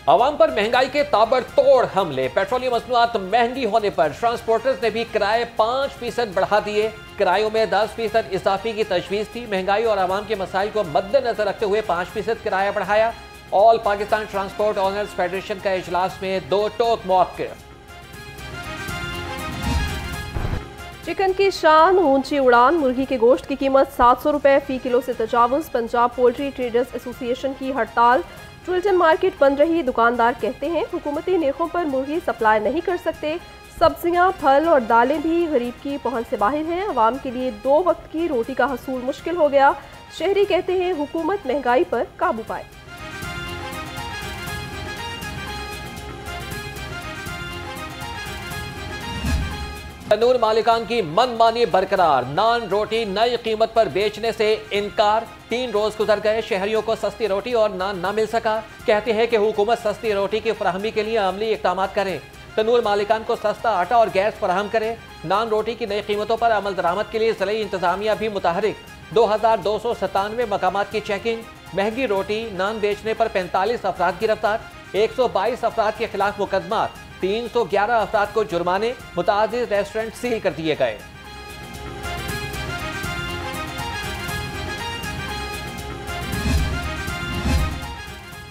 आवाम पर महंगाई के ताबड़तोड़ हमले, पेट्रोलियम मसनूआत महंगी होने पर ट्रांसपोर्टर्स ने भी किराए 5% बढ़ा दिए। किरायों में 10% इजाफे की तजवीज़ थी। महंगाई और आवाम के मसाइल को मद्देनजर रखते हुए 5% किराया बढ़ाया। All Pakistan transport honours federation का इजलास में दो टोक मौक़िफ़। चिकन की शान ऊंची उड़ान, मुर्गी के गोश्त की कीमत 700 रुपए फी किलो से तजावुज़। पंजाब पोल्ट्री ट्रेडर्स एसोसिएशन की हड़ताल, ट्रिल्टन मार्केट बंद रही। दुकानदार कहते हैं हुकूमती नेखों पर मुर्गी सप्लाई नहीं कर सकते। सब्जियां, फल और दालें भी गरीब की पहुंच से बाहर हैं। अवाम के लिए 2 वक्त की रोटी का हसूल मुश्किल हो गया। शहरी कहते हैं हुकूमत महंगाई पर काबू पाए। तंदूर मालिकान की मनमानी बरकरार, नान रोटी नई कीमत पर बेचने से इनकार। 3 रोज गुजर गए, शहरियों को सस्ती रोटी और नान ना मिल सका। कहते हैं कि हुकूमत सस्ती रोटी की फराहमी के लिए अमली इक़दाम करें। तंदूर मालिकान को सस्ता आटा और गैस फराहम करें। नान रोटी की नई कीमतों पर अमल दरामद के लिए ज़िले इंतजामिया भी मुतहरिक। 2297 मकामात की चेकिंग। महंगी रोटी नान बेचने पर 45 अफराद गिरफ्तार। 122 अफराद के खिलाफ मुकदमा। 311 अफराद को जुर्माने। मुतादिद रेस्टोरेंट सील कर दिए गए।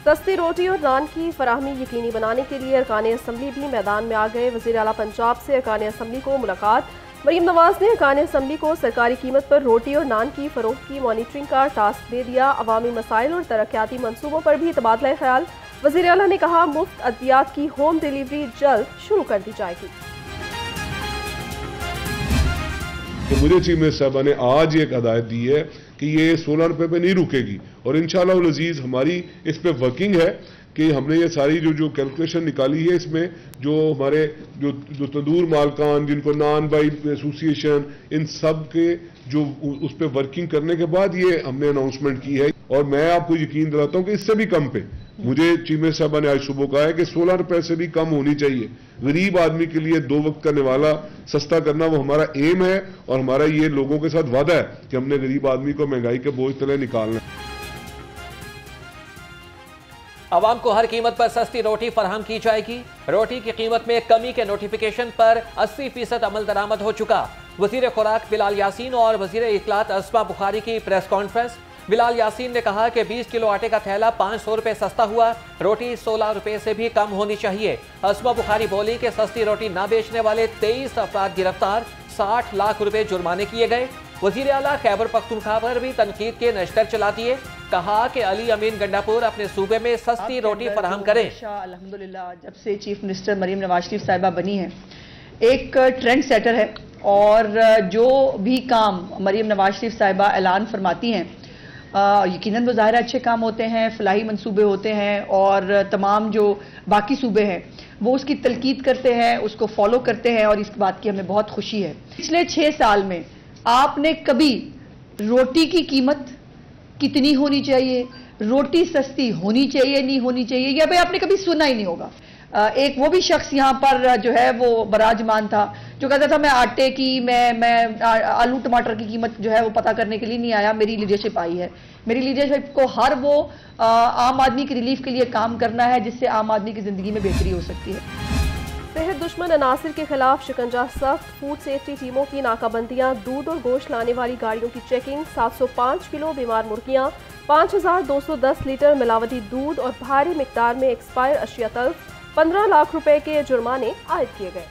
सस्ती रोटी और नान की फराहमी यकीनी बनाने के लिए अरकान असम्बली भी मैदान में आ गए। वज़ीर आला पंजाब से अरकान असम्बली को मुलाकात। मरीम नवाज ने अरकान असम्बली को सरकारी कीमत पर रोटी और नान की फरोख्त की मॉनिटरिंग का टास्क दे दिया। अवामी मसाइल और तरक्याती मनसूबों पर भी तबादला ख्याल। वज़ीर आला ने कहा मुफ्त अद्वियात की होम डिलीवरी जल्द शुरू कर दी जाएगी। तो मुझे चीफ मिनिस्टर साहबा ने आज एक हदायत दी है कि ये 16 रुपए पे नहीं रुकेगी और इंशाअल्लाह उल अजीज हमारी इस पे वर्किंग है कि हमने ये सारी जो कैलकुलेशन निकाली है, इसमें जो हमारे जो तंदूर मालकान, जिनको नान बाई एसोसिएशन, इन सब के जो उस पर वर्किंग करने के बाद ये हमने अनाउंसमेंट की है। और मैं आपको यकीन दिलाता हूँ कि इससे भी कम पे, मुझे चीफ मिनिस्टर साहब ने आज सुबह कहा है कि 16 रुपए से भी कम होनी चाहिए। गरीब आदमी के लिए 2 वक्त का निवाला सस्ता करना वो हमारा एम है और हमारा ये लोगों के साथ वादा है कि हमने गरीब आदमी को महंगाई के बोझ तले निकालना है। अवाम को हर कीमत पर सस्ती रोटी फराहम की जाएगी। रोटी की कीमत में कमी के नोटिफिकेशन पर 80% अमल दरामद हो चुका। वजीर खुराक बिलाल यासीन और वजीर इत्तलात अस्मा बुखारी की प्रेस कॉन्फ्रेंस। बिलाल यासीन ने कहा कि 20 किलो आटे का थैला 500 रुपए सस्ता हुआ। रोटी 16 रुपए से भी कम होनी चाहिए। अस्मा बुखारी बोली कि सस्ती रोटी ना बेचने वाले 23 अफराद गिरफ्तार। 60 लाख रुपए जुर्माने किए गए। वजीर आला खैबर पख्तूनख्वा पर भी तनकीद के नश्तर चला दिए। कहा कि अली अमीन गंडापुर अपने सूबे में सस्ती रोटी फराहम करें। अल्हम्दुलिल्लाह जब से चीफ मिनिस्टर मरीम नवाज शरीफ साहिबा बनी है, एक ट्रेंड सेटर है और जो भी काम मरीम नवाज शरीफ साहिबा ऐलान फरमाती हैं, यकीनन वो ज़ाहिर अच्छे काम होते हैं, फलाही मंसूबे होते हैं और तमाम जो बाकी सूबे हैं वो उसकी तलकीद करते हैं, उसको फॉलो करते हैं और इस बात की हमें बहुत खुशी है। पिछले 6 साल में आपने कभी रोटी की कीमत कितनी होनी चाहिए, रोटी सस्ती होनी चाहिए नहीं होनी चाहिए, या भाई आपने कभी सुना ही नहीं होगा। एक वो भी शख्स यहाँ पर जो है वो बराजमान था जो कहता था मैं आटे की मैं आलू टमाटर की कीमत जो है वो पता करने के लिए नहीं आया, मेरी लीडरशिप आई है। मेरी लीडरशिप को हर वो आम आदमी की रिलीफ के लिए काम करना है जिससे आम आदमी की जिंदगी में बेहतरी हो सकती है। सेहत दुश्मन अनासिर के खिलाफ शिकंजा सख्त। फूड सेफ्टी टीमों की नाकाबंदियां, दूध और गोश्त लाने वाली गाड़ियों की चेकिंग। 705 किलो बीमार मुर्गियां, 5210 लीटर मिलावटी दूध और भारी मिकदार में एक्सपायर अशिया तल्फ। 15 लाख रुपए के जुर्माने आयद किए गए।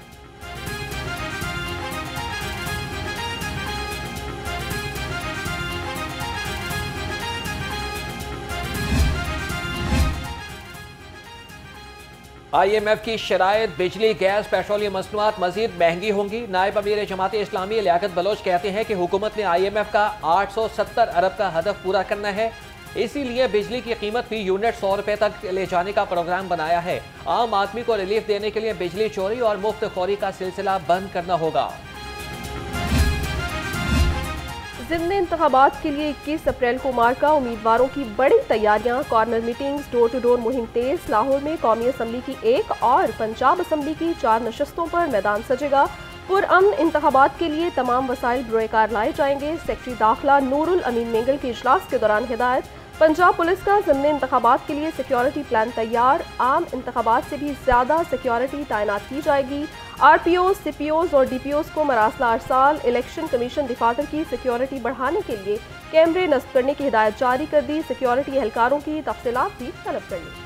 IMF की शराइत, बिजली, गैस, पेट्रोलियम मसनूआत मजीद महंगी होंगी। नायब अमीर जमात इस्लामी लियाकत बलोच कहते हैं कि हुकूमत ने IMF का 870 अरब का हदफ पूरा करना है, इसीलिए बिजली की कीमत फी यूनिट 100 रुपए तक ले जाने का प्रोग्राम बनाया है। आम आदमी को रिलीफ देने के लिए बिजली चोरी और मुफ्त खोरी का सिलसिला बंद करना होगा। ज़िमनी इंतखाबात के लिए 21 अप्रैल को मार्का। उम्मीदवारों की बड़ी तैयारियां, corner meetings, door to door मुहिम तेज। लाहौर में कौमी असम्बली की 1 और पंजाब असम्बली की 4 नशस्तों पर मैदान सजेगा। पुरअमन इंतखाबात के लिए तमाम वसाइल बुरेकार लाए जाएंगे। सेक्रेटरी दाखिला नूरुल अमीन मेंगल के इजलास के दौरान हिदायत। पंजाब पुलिस का ज़िमनी इंतखाबात के लिए सिक्योरिटी प्लान तैयार, आम इंतखाबात से भी ज़्यादा सिक्योरिटी तैनात की जाएगी। आरपीओ, सीपीओज और डीपीओज को मरासला अरसाल। इलेक्शन कमीशन दफातर की सिक्योरिटी बढ़ाने के लिए कैमरे नस्ब करने की हिदायत जारी कर दी। सिक्योरिटी एहलकारों की तफसीलात भी तलब कर ली।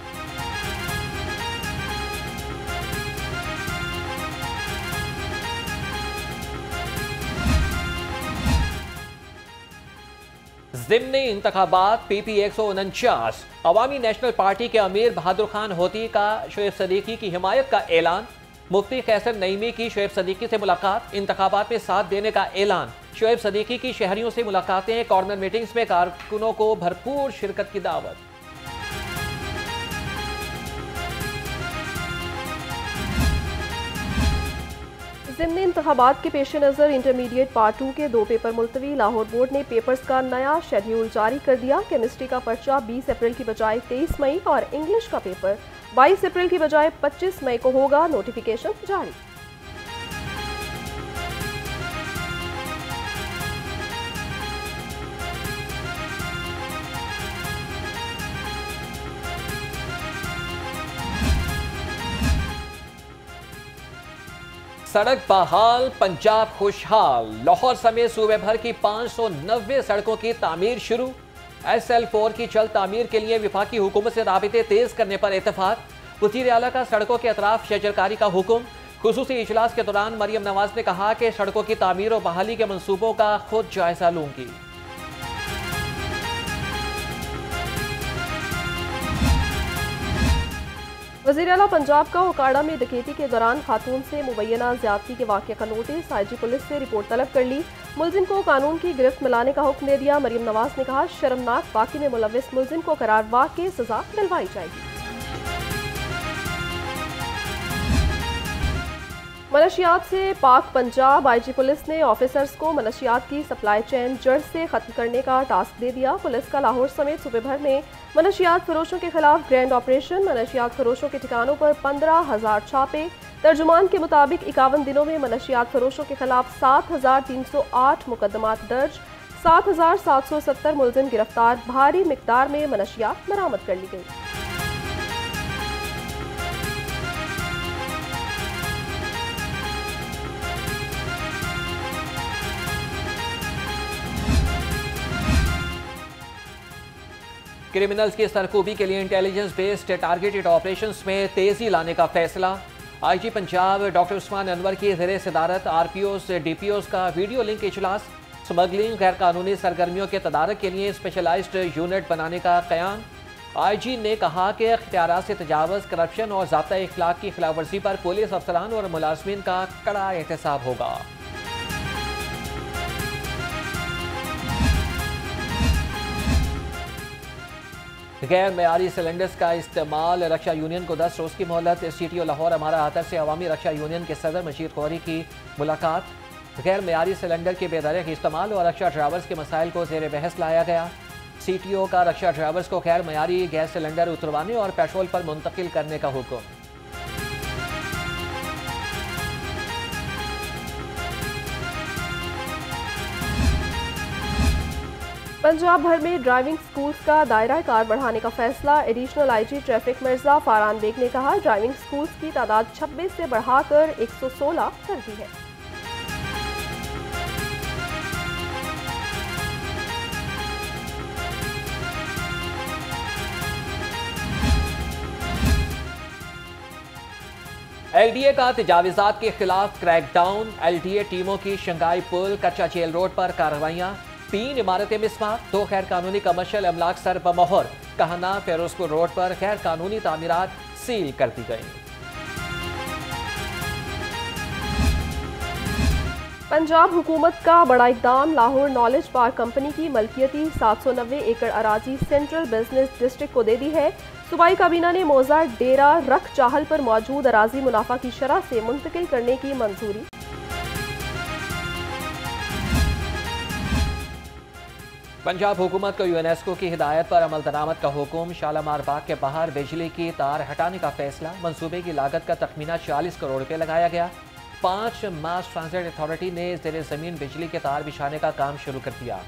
ज़िमनी इंतखाबात PP 149। अवामी नेशनल पार्टी के अमीर बहादुर खान होती का शोएब सदीकी की हिमायत का ऐलान। मुफ्ती कैसर नईमी की शोएब सदीकी से मुलाकात। इंतखाबात में साथ देने का ऐलान। शोएब सदीकी की शहरियों से मुलाकातें। कॉर्नर मीटिंग्स में कारकुनों को भरपूर शिरकत की दावत। ज़िमनी इंतखाबात के पेश नज़र इंटरमीडिएट पार्ट 2 के 2 पेपर मुलतवी। लाहौर बोर्ड ने पेपर्स का नया शेड्यूल जारी कर दिया। केमिस्ट्री का पर्चा 20 अप्रैल की बजाय 23 मई और इंग्लिश का पेपर 22 अप्रैल की बजाय 25 मई को होगा। नोटिफिकेशन जारी। सड़क बहाल, पंजाब खुशहाल। लाहौर समेत सूबे भर की 590 सड़कों की तामीर शुरू। SL4 की जल्द तामीर के लिए विफाकी हुकूमत से राबिते तेज करने पर इत्तेफाक। वज़ीर आला का सड़कों के अतराफ शजरकारी का हुक्म। खुसूसी इजलास के दौरान मरियम नवाज ने कहा कि सड़कों की तामीर और बहाली के मंसूबों का खुद जायजा लूंगी। वज़ीर आला पंजाब का ओकाड़ा में डकैती के दौरान खातून से मुबैना ज्यादती के वाक़े का नोटिस। IG पुलिस से रिपोर्ट तलब कर ली। मुलजिम को कानून की गिरफ्त में लाने का हुक्म दे दिया। मरियम नवाज ने कहा, शर्मनाक वाक़े में मुलव्विस मुलजिम को करार वाक़े सजा दिलवाई जाएगी। मनशियात से पाक पंजाब। IG पुलिस ने ऑफिसर्स को मनशियात की सप्लाई चेन जड़ से खत्म करने का टास्क दे दिया। पुलिस का लाहौर समेत सूबे भर में मनशियात फरोशों के खिलाफ ग्रैंड ऑपरेशन। मनशियात फरोशों के ठिकानों पर 15,000 छापे। तर्जुमान के मुताबिक 51 दिनों में मनशियात फरोशों के खिलाफ 7,308 मुकदमात दर्ज। 7,770 मुलजिम गिरफ्तार। भारी मिकदार में मनशियात बरामद कर ली गई। क्रिमिनल्स की सरकूबी के लिए इंटेलिजेंस बेस्ड टारगेटेड ऑपरेशंस में तेजी लाने का फैसला। IG पंजाब डॉक्टर उस्मान अनवर की ज़ेरे सदारत RPOs DPOs का वीडियो लिंक इजलास। स्मगलिंग, गैर कानूनी सरगर्मियों के तदारक के लिए स्पेशलाइज्ड यूनिट बनाने का क़याम। IG ने कहा कि इख्तियारात से तजावज़, करप्शन और ज़ाब्ता इखलाक की खिलाफवर्जी पर पुलिस अफसरान और मुलाजमीन का कड़ा एहतसाब होगा। गैर मयारी सिलेंडर्स का इस्तेमाल। रक्षा यूनियन को 10 रोज़ की मोहलत। CTO लाहौर हमारा आतर से अवामी रक्षा यूनियन के सदर मशीद खौरी की मुलाकात। गैर मयारी सिलेंडर के बेदरक इस्तेमाल और रक्षा ड्राइवर्स के मसाइल को ज़ेर बहस लाया गया। CTO का रक्षा ड्राइवर्स को गैर मयारी गैस सिलेंडर उतरवाने और पेट्रोल पर मुंतकिल करने का हुक्म। पंजाब भर में ड्राइविंग स्कूल्स का दायरा कार बढ़ाने का फैसला। Additional IG traffic Mirza Faran Baig ने कहा, ड्राइविंग स्कूल्स की तादाद 26 से बढ़ाकर 116 कर दी है। LDA का तजावीज़ात के खिलाफ क्रैकडाउन। LDA टीमों की शंघाई पुल, कच्चा जेल रोड पर कार्रवाइयाँ। 3 इमारतें मिसमार। 2 गैर कानूनी कमर्शियल अमलाक सर बमोहर। कहना फेरोजपुर रोड पर गैर कानूनी तामीरात सील कर दी गई। पंजाब हुकूमत का बड़ा इकदाम। लाहौर नॉलेज पार्क कंपनी की मलकियती 790 एकड़ अराजी सेंट्रल बिजनेस डिस्ट्रिक्ट को दे दी है। सूबाई काबीना ने मौजा डेरा रख चाहल पर मौजूद अराजी मुनाफा की शरह से मुंतकिल करने की मंजूरी। पंजाब हुकूमत को UNESCO की हिदायत पर अमल दरामद का हुक्म। शालामार बाग के बाहर बिजली की तार हटाने का फैसला। मंसूबे की लागत का तखमीना 40 करोड़ रुपए लगाया गया। 5 मास ट्रांजिट अथॉरिटी ने ज़ेरे ज़मीन बिजली के तार बिछाने का काम शुरू कर दिया।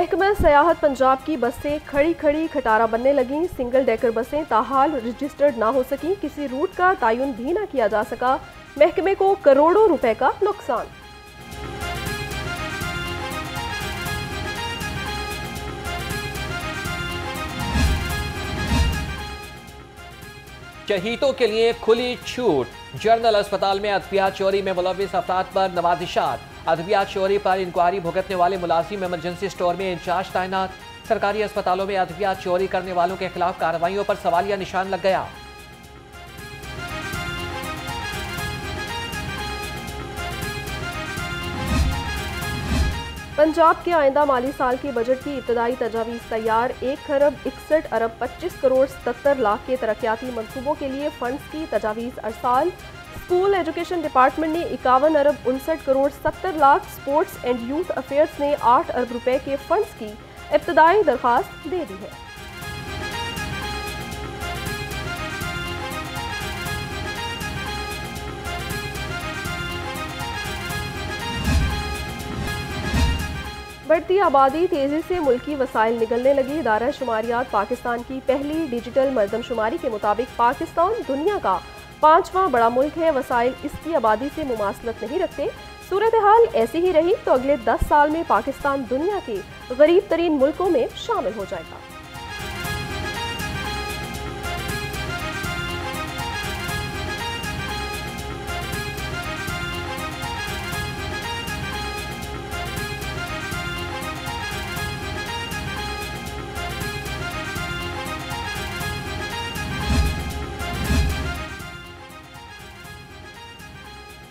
महकमा सयाहत पंजाब की बसें खड़ी खड़ी खटारा बनने लगीं। सिंगल डेकर बसें ताहाल रजिस्टर्ड ना हो सकी, किसी रूट का तयन भी ना किया जा सका। महकमे को करोड़ों रुपए का नुकसान। शहीदों के लिए खुली छूट। जनरल अस्पताल में अद्वियात चोरी में मुलविस अफराद पर नवाजिशात। अद्वियात चोरी पर इंक्वायरी भुगतने वाले मुलाजिम इमरजेंसी स्टोर में इंचार्ज तैनात। सरकारी अस्पतालों में अद्वियात चोरी करने वालों के खिलाफ कार्रवाइयों पर सवालिया निशान लग गया। पंजाब के आइंदा माली साल की बजट की इब्तदाई तजावीज़ तैयार। 1,61,25,77,00,000 के तरक्याती मनसूबों के लिए फंड्स की तजावीज़ अरसाल। स्कूल एजुकेशन डिपार्टमेंट ने 51,59,70,00,000, स्पोर्ट्स एंड यूथ अफेयर्स ने 8 अरब रुपए के फंड्स की इब्तदाई दरख्वास्त दे दी है। बढ़ती आबादी तेजी से मुल्की वसाइल निगलने लगी। इदारा शुमारियात पाकिस्तान की पहली डिजिटल मरदमशुमारी के मुताबिक पाकिस्तान दुनिया का 5वां बड़ा मुल्क है। वसाइल इसकी आबादी से मुमासलत नहीं रखते। सूरत हाल ऐसी ही रही तो अगले 10 साल में पाकिस्तान दुनिया के गरीब तरीन मुल्कों में शामिल हो जाएगा।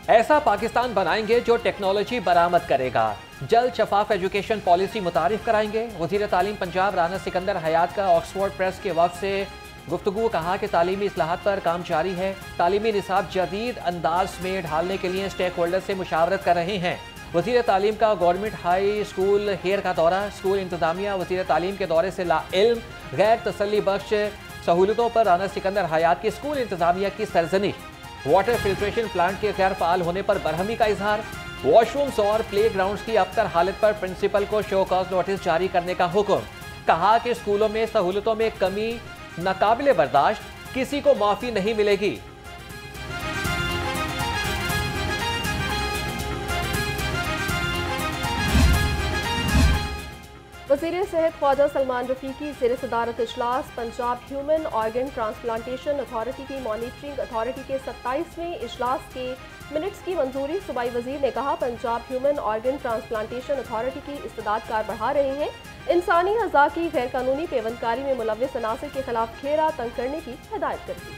ऐसा पाकिस्तान बनाएंगे जो टेक्नोलॉजी बरामद करेगा। जल्द शफाफ एजुकेशन पॉलिसी मुतारिफ कराएंगे। वज़ीर तालीम पंजाब राना सिकंदर हयात का ऑक्सफोर्ड प्रेस के वफ़द से गुफ्तगू। कहा कि तालीमी इस्लाहात पर काम जारी है। तालीमी निसाब जदीद अंदाज में ढालने के लिए स्टेक होल्डर से मुशावरत कर रहे हैं। वज़ीर तालीम का गवर्नमेंट हाई स्कूल हेर का दौरा। स्कूल इंतजामिया वज़ीर तालीम के दौरे से लाइल्म, गैर तसल्ली बख्श सहूलतों पर राना सिकंदर हयात की स्कूल इंतजामिया की सरजनी। वाटर फिल्ट्रेशन प्लांट के गैर फाल होने पर बरहमी का इजहार। वॉशरूम्स और प्ले ग्राउंड्स की अबतर हालत पर प्रिंसिपल को शो कॉज नोटिस जारी करने का हुक्म। कहा कि स्कूलों में सहूलतों में कमी नाकाबिले बर्दाश्त, किसी को माफी नहीं मिलेगी। वज़ीर सेहत ख्वाजा सलमान रफीकी ज़ेर सदारत इजलास। Punjab human organ transplantation authority की मॉनिटरिंग अथॉरिटी के 27वें इजलास के मिनट्स की मंजूरी। सूबाई वज़ीर ने कहा Punjab human organ transplantation authority की इस्तेदाद कार बढ़ा रहे हैं। इंसानी अज़ा की गैर कानूनी पेवंदकारी में मुलव्विस अनासिर के खिलाफ घेरा तंग करने की हिदायत कर दी।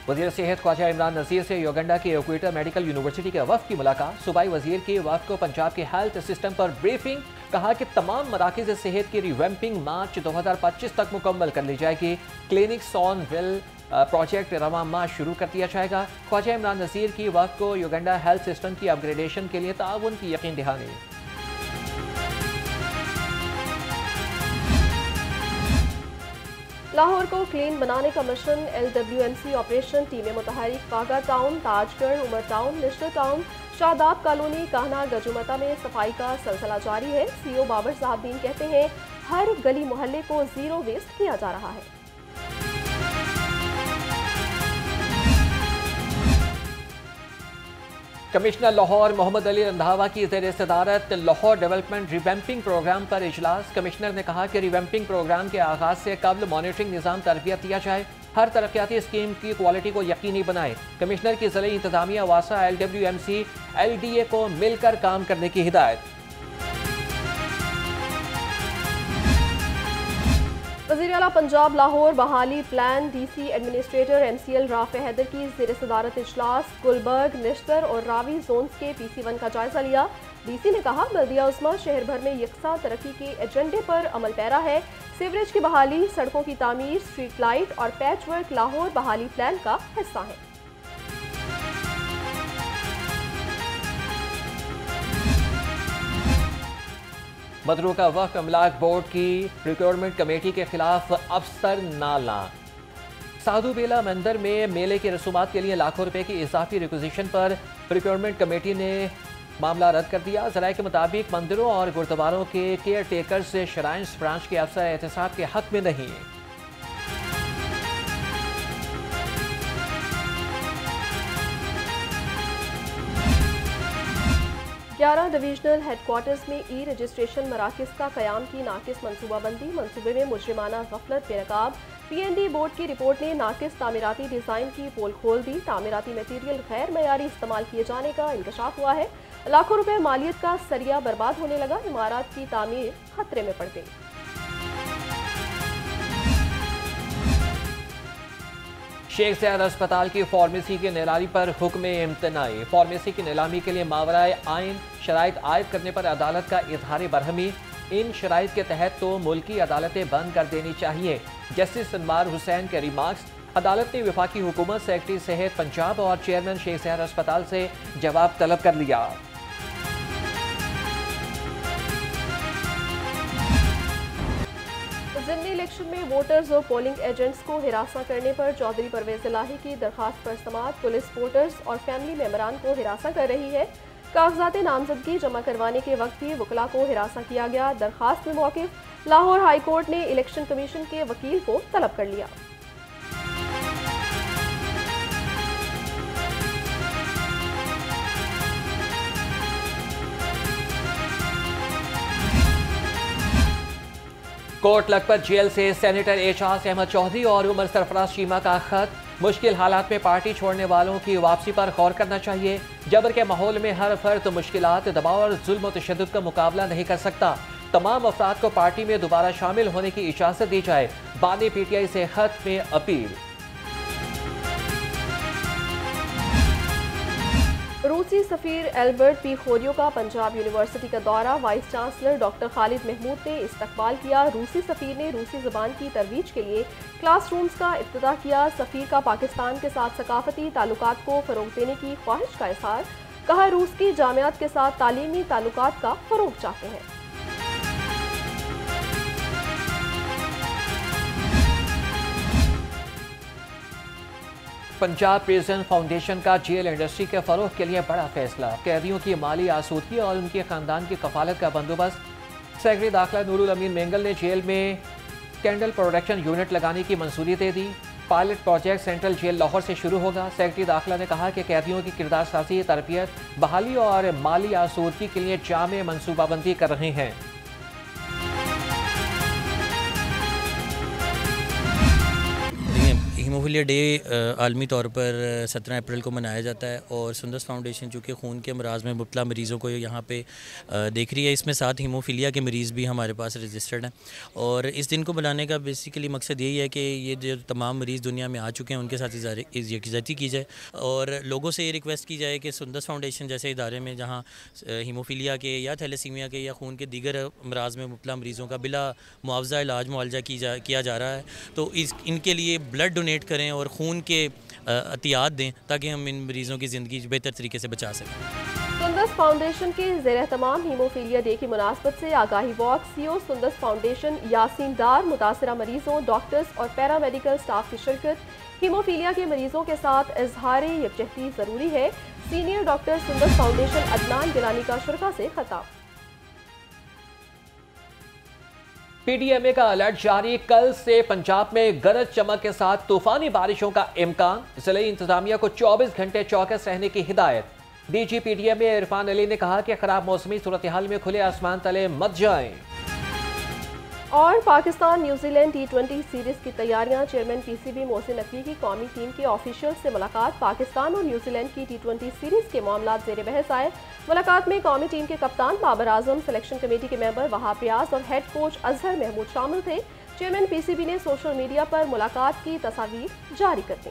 वज़ीर सेहत ख्वाजा इमरान नज़ीर से युगांडा के इक्वेटर मेडिकल यूनिवर्सिटी के वफ़द की मुलाकात। सूबाई वज़ीर के वफ़द को पंजाब के हेल्थ सिस्टम पर ब्रीफिंग। कहा कि तमाम मराकिज़ सेहत की रिवैम्पिंग मार्च 2025 तक मुकम्मल कर ली जाएगी। क्लिनिक्स ऑन व्हील प्रोजेक्ट रवां माह शुरू कर दिया जाएगा। ख्वाजा इमरान नज़ीर की वफ़द को युगांडा हेल्थ सिस्टम की अपग्रेडेशन के लिए ताउन की यकीन दहानी। लाहौर को क्लीन बनाने का मिशन। LWMC ऑपरेशन टीमें मुतहरिक। Kaga town, Tajgarh, Umar town, Nishtar town, Shadab colony, Kahna, Gajjumatta में सफाई का सिलसिला जारी है। CO बाबर साहबदीन कहते हैं हर गली मोहल्ले को जीरो वेस्ट किया जा रहा है। कमिश्नर लाहौर मोहम्मद अली रंधावा की ज़ेर सदारत लाहौर डेवलपमेंट रिवैम्पिंग प्रोग्राम पर इजलास। कमिश्नर ने कहा कि रिवैम्पिंग प्रोग्राम के आगाज से कबल मॉनिटरिंग निज़ाम तरबियत दिया जाए। हर तरक्याती स्कीम की क्वालिटी को यकीनी बनाए। कमिश्नर की ज़िले इंतजामिया वासा LWMC LDA को मिलकर काम करने की हिदायत। वज़ीर आला पंजाब लाहौर बहाली plan DC administrator MCL Rafay Haider की ज़ेर सदारत इजलास। गुलबर्ग, निश्तर और रावी जोन्स के PC1 का जायजा लिया। DC ने कहा बल्दिया उस्मा शहर भर में यकसा तरक्की के एजेंडे पर अमल पैरा है। सीवरेज की बहाली, सड़कों की तामीर, स्ट्रीट लाइट और पैच वर्क लाहौर बहाली प्लान का हिस्सा है। मदरूका वक्फ अमलाक बोर्ड की रिक्रूटमेंट कमेटी के खिलाफ अफसर नाला। साधु बेला मंदिर में मेले की रसूमात के लिए लाखों रुपए की इजाफी रिक्विजिशन पर प्रोक्योरमेंट कमेटी ने मामला रद्द कर दिया। जराये के मुताबिक मंदिरों और गुरुद्वारों के केयर टेकर्स श्राइन्स ब्रांच के अफसर एहतसाब के हक में नहीं। 11 डिवीजनल हेडक्वार्टर्स में ई रजिस्ट्रेशन मराकज़ का क़याम की नाकिस मनसूबाबंदी। मनसूबे में मुजरिमाना गफलत बेनकाब। PND बोर्ड की रिपोर्ट ने नाकिस तामीराती डिज़ाइन की पोल खोल दी। तामीराती मटीरियल गैर मयारी इस्तेमाल किए जाने का इंकशाफ हुआ है। लाखों रुपए मालियत का सरिया बर्बाद होने लगा। इमारत की तामीर खतरे में पड़ गई। शेख ज़ायद अस्पताल की फार्मेसी की नीलामी पर हुक्म इम्तनाई। फार्मेसी की नीलामी के लिए मावराए आइन शराइत आयद करने पर अदालत का इजहार बरहमी। इन शराइत के तहत तो मुल्की अदालतें बंद कर देनी चाहिए। जस्टिस अनवार हुसैन के रिमार्क्स। अदालत ने वफाकी हुकूमत, सेक्रेटरी सेहत पंजाब और चेयरमैन शेख ज़ायद अस्पताल से जवाब तलब कर लिया। ज़िमनी इलेक्शन में वोटर्स और पोलिंग एजेंट्स को हिरासा करने पर चौधरी परवेज इलाही की दरखास्त पर समाअत। पुलिस वोटर्स और फैमिली मेंबरान को हिरासा कर रही है। कागजात नामजदगी जमा करवाने के वक्त भी वकला को हिरासा किया गया। दरखास्त में मौक़िफ़ लाहौर हाई कोर्ट ने इलेक्शन कमीशन के वकील को तलब कर लिया। कोट लखपत जेल से सेनेटर एजाज अहमद चौधरी और उमर सरफराज चीमा का खत। मुश्किल हालात में पार्टी छोड़ने वालों की वापसी पर गौर करना चाहिए। जबर के माहौल में हर फर्द मुश्किलात, दबाव और जुल्म और तशद्दुद का मुकाबला नहीं कर सकता। तमाम अफराद को पार्टी में दोबारा शामिल होने की इजाजत दी जाए। बानी PTI से खत में अपील। रूसी सफ़ीर एल्बर्ट पी खोरियो का पंजाब यूनिवर्सिटी का दौरा। Vice chancellor doctor Khalid Mahmood ने इस्तकबाल किया। रूसी सफ़ीर ने रूसी ज़बान की तरवीज के लिए क्लासरूम्स का इफ्तिताह किया। सफ़ीर का पाकिस्तान के साथ सकाफती ताल्लुकात को फ़रोग़ देने की ख्वाहिश का इज़हार। कहा, रूस की जामियात के साथ तालीमी ताल्लुकात का फ़रोग़ चाहते हैं। पंजाब प्रिजन फाउंडेशन का जेल इंडस्ट्री के फरोग के लिए बड़ा फैसला। कैदियों की माली आसूदगी और उनके खानदान की कफालत का बंदोबस्त। सेक्रेटरी दाखिला नूरुल अमीन मेंगल ने जेल में कैंडल प्रोडक्शन यूनिट लगाने की मंजूरी दे दी। Pilot project central jail Lahore से शुरू होगा। सेक्रेटरी दाखिला ने कहा कि कैदियों की किरदार साजी, तरबियत, बहाली और माली आसूदगी के लिए जामे मनसूबाबंदी कर रहे हैं। हीमोफीलिया डे आलमी तौर पर 17 अप्रैल को मनाया जाता है और सुंदस फाउंडेशन जो कि खून के अमराज में मुब्तला मरीज़ों को यहाँ पे देख रही है। इसमें साथ हीमोफीलिया के मरीज़ भी हमारे पास रजिस्टर्ड हैं और इस दिन को बनाने का बेसिकली मकसद यही है कि ये जो तमाम मरीज़ दुनिया में आ चुके हैं उनके साथ यकजहती की जाए और लोगों से ये रिक्वेस्ट की जाए कि सुंदस फाउंडेशन जैसे इदारे में जहाँ हीमोफीलिया के या थैलेसीमिया के या खून के दीगर अमराज में मुब्तला मरीज़ों का बिला मुआवजा इलाज मुआवजा किया जा रहा है, तो इनके लिए ब्लड डोनेट करें और खून के एहतियात दें ताकि हम इन मरीज़ों की ज़िंदगी बेहतर तरीके से बचा सकें। सुंदस फाउंडेशन के ज़ेर तमाम हीमोफीलिया डे की मुनासबत से आगाही walk. CEO Sundas foundation Yasin Dar मुतासरा मरीजों, डॉक्टर्स और पैरामेडिकल स्टाफ की शिरकत। हीमोफीलिया के मरीजों के साथ इजहार यकजहती ज़रूरी है। Senior doctor Sundas foundation Adnan Gilani का शुरा से खिताब। PDMA का अलर्ट जारी। कल से पंजाब में गरज चमक के साथ तूफानी बारिशों का इम्कान। जिले इंतजामिया को 24 घंटे चौकस रहने की हिदायत। DG PDMA इरफान अली ने कहा कि खराब मौसमी सूरत हाल में खुले आसमान तले मत जाएं। और पाकिस्तान न्यूजीलैंड T20 सीरीज की तैयारियां। चेयरमैन PCB मोहसिन नकवी की कौमी टीम के ऑफिशियल से मुलाकात। पाकिस्तान और न्यूजीलैंड की T20 सीरीज के मामला ज़ेर बहस आए। मुलाकात में कौमी टीम के कप्तान बाबर आजम, सिलेक्शन कमेटी के मेंबर वहाब रियाज और हेड कोच अजहर महमूद शामिल थे। चेयरमैन PCB ने सोशल मीडिया पर मुलाकात की तस्वीर जारी कर दी।